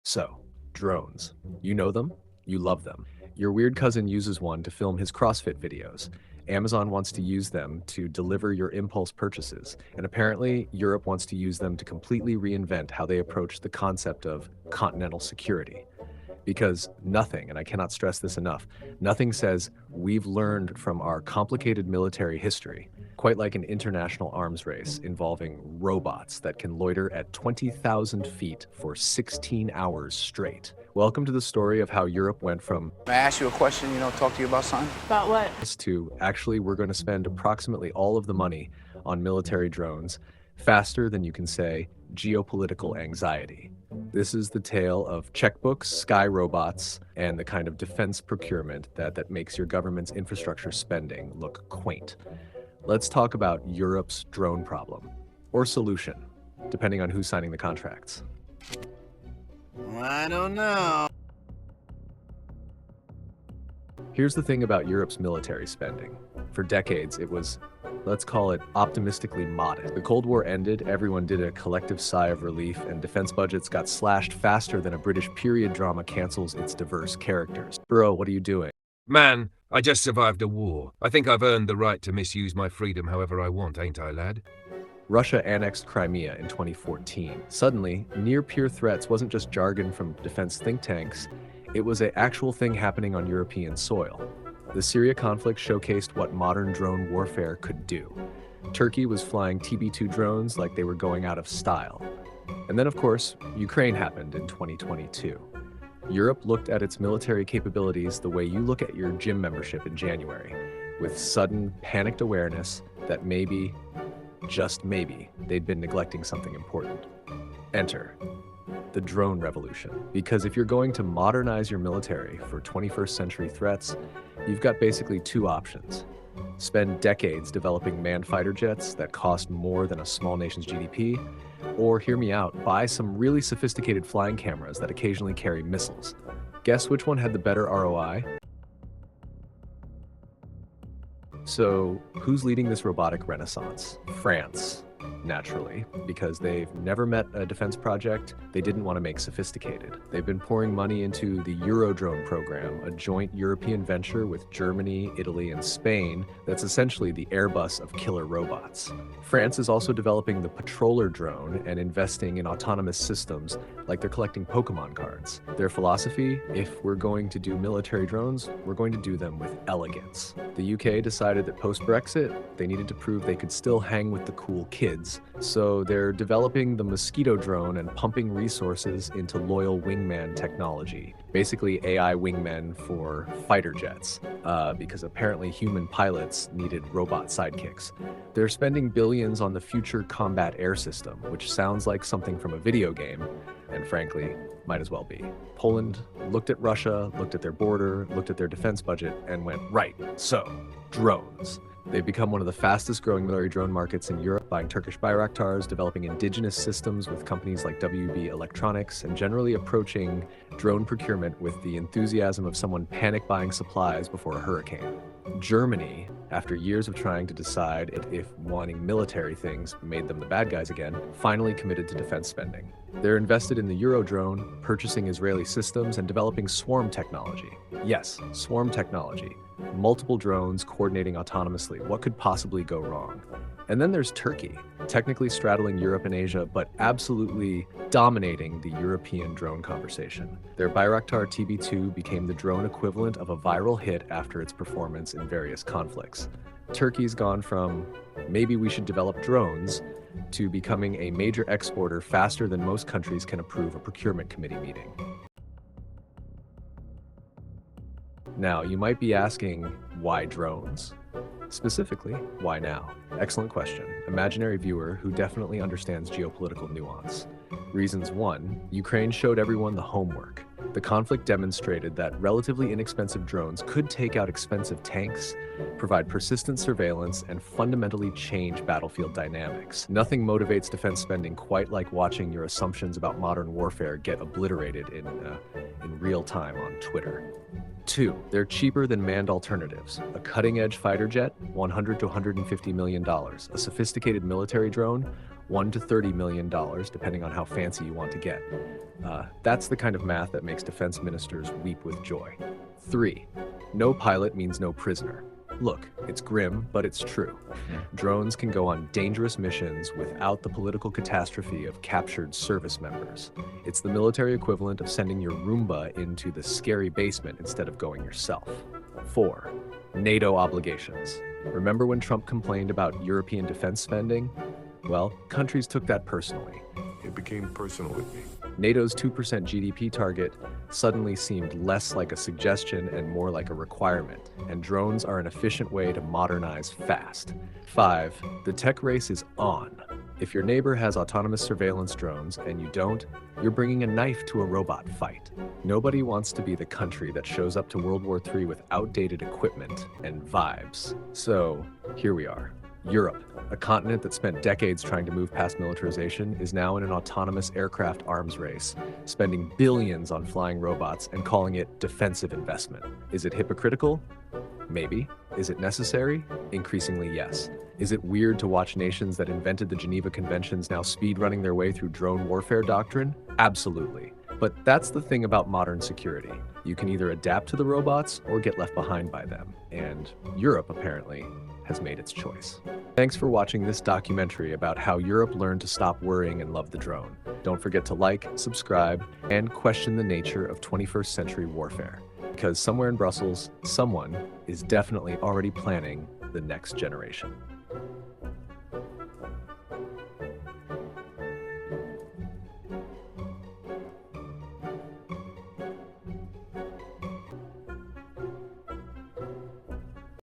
So, drones. You know them, you love them. Your weird cousin uses one to film his CrossFit videos. Amazon wants to use them to deliver your impulse purchases. And apparently, Europe wants to use them to completely reinvent how they approach the concept of continental security. Because nothing, and I cannot stress this enough, nothing says we've learned from our complicated military history, quite like an international arms race involving robots that can loiter at 20,000 feet for 16 hours straight. Welcome to the story of how Europe went from May I ask you a question, talk to you about something? About what? this to actually we're going to spend approximately all of the money on military drones faster than you can say geopolitical anxiety. This is the tale of checkbooks, sky robots, and the kind of defense procurement that makes your government's infrastructure spending look quaint. Let's talk about Europe's drone problem, or solution, depending on who's signing the contracts. I don't know. Here's the thing about Europe's military spending. For decades, it was, let's call it, optimistically modest. The Cold War ended, everyone did a collective sigh of relief, and defense budgets got slashed faster than a British period drama cancels its diverse characters. Bro, what are you doing? Man, I just survived a war. I think I've earned the right to misuse my freedom however I want, ain't I, lad? Russia annexed Crimea in 2014. Suddenly, near-peer threats wasn't just jargon from defense think tanks, it was an actual thing happening on European soil. The Syria conflict showcased what modern drone warfare could do. Turkey was flying TB2 drones like they were going out of style. And then, of course, Ukraine happened in 2022. Europe looked at its military capabilities the way you look at your gym membership in January, with sudden, panicked awareness that maybe, just maybe, they'd been neglecting something important. Enter the drone revolution. Because if you're going to modernize your military for 21st century threats, you've got basically two options. Spend decades developing manned fighter jets that cost more than a small nation's GDP, or hear me out, buy some really sophisticated flying cameras that occasionally carry missiles. Guess which one had the better ROI? So, who's leading this robotic renaissance? France, naturally, because they've never met a defense project they didn't want to make sophisticated. They've been pouring money into the Eurodrone program, a joint European venture with Germany, Italy, and Spain that's essentially the Airbus of killer robots. France is also developing the patroller drone and investing in autonomous systems like they're collecting Pokemon cards. Their philosophy, if we're going to do military drones, we're going to do them with elegance. The UK decided that post-Brexit, they needed to prove they could still hang with the cool kids, so they're developing the mosquito drone and pumping resources into loyal wingman technology. Basically AI wingmen for fighter jets, because apparently human pilots needed robot sidekicks. They're spending billions on the future combat air system, which sounds like something from a video game, and frankly, might as well be. Poland looked at Russia, looked at their border, looked at their defense budget, and went, right, so, drones. They've become one of the fastest growing military drone markets in Europe, buying Turkish Bayraktars, developing indigenous systems with companies like WB Electronics, and generally approaching drone procurement with the enthusiasm of someone panic buying supplies before a hurricane. Germany, after years of trying to decide if wanting military things made them the bad guys again, finally committed to defense spending. They're invested in the Eurodrone, purchasing Israeli systems, and developing swarm technology. Yes, swarm technology. Multiple drones coordinating autonomously. What could possibly go wrong? And then there's Turkey, technically straddling Europe and Asia, but absolutely dominating the European drone conversation. Their Bayraktar TB2 became the drone equivalent of a viral hit after its performance in various conflicts. Turkey's gone from, maybe we should develop drones, to becoming a major exporter faster than most countries can approve a procurement committee meeting. Now, you might be asking, why drones? Specifically, why now? Excellent question. Imaginary viewer who definitely understands geopolitical nuance. Reasons 1, Ukraine showed everyone the homework. The conflict demonstrated that relatively inexpensive drones could take out expensive tanks, provide persistent surveillance, and fundamentally change battlefield dynamics. Nothing motivates defense spending quite like watching your assumptions about modern warfare get obliterated in real time on Twitter. 2, they're cheaper than manned alternatives. A cutting-edge fighter jet, $100 to $150 million. A sophisticated military drone, $1 to $30 million, depending on how fancy you want to get. That's the kind of math that makes defense ministers weep with joy. 3. No pilot means no prisoner. Look, it's grim, but it's true. Drones can go on dangerous missions without the political catastrophe of captured service members. It's the military equivalent of sending your Roomba into the scary basement instead of going yourself. 4. NATO obligations. Remember when Trump complained about European defense spending? Well, countries took that personally. It became personal with me. NATO's 2% GDP target suddenly seemed less like a suggestion and more like a requirement, and drones are an efficient way to modernize fast. 5. The tech race is on. If your neighbor has autonomous surveillance drones and you don't, you're bringing a knife to a robot fight. Nobody wants to be the country that shows up to World War III with outdated equipment and vibes. So, here we are. Europe, a continent that spent decades trying to move past militarization, is now in an autonomous aircraft arms race, spending billions on flying robots and calling it defensive investment. Is it hypocritical? Maybe. Is it necessary? Increasingly, yes. Is it weird to watch nations that invented the Geneva Conventions now speedrunning their way through drone warfare doctrine? Absolutely. But that's the thing about modern security. You can either adapt to the robots or get left behind by them. And Europe, apparently, has made its choice. Thanks for watching this documentary about how Europe learned to stop worrying and love the drone. Don't forget to like, subscribe, and question the nature of 21st century warfare. Because somewhere in Brussels, someone is definitely already planning the next generation.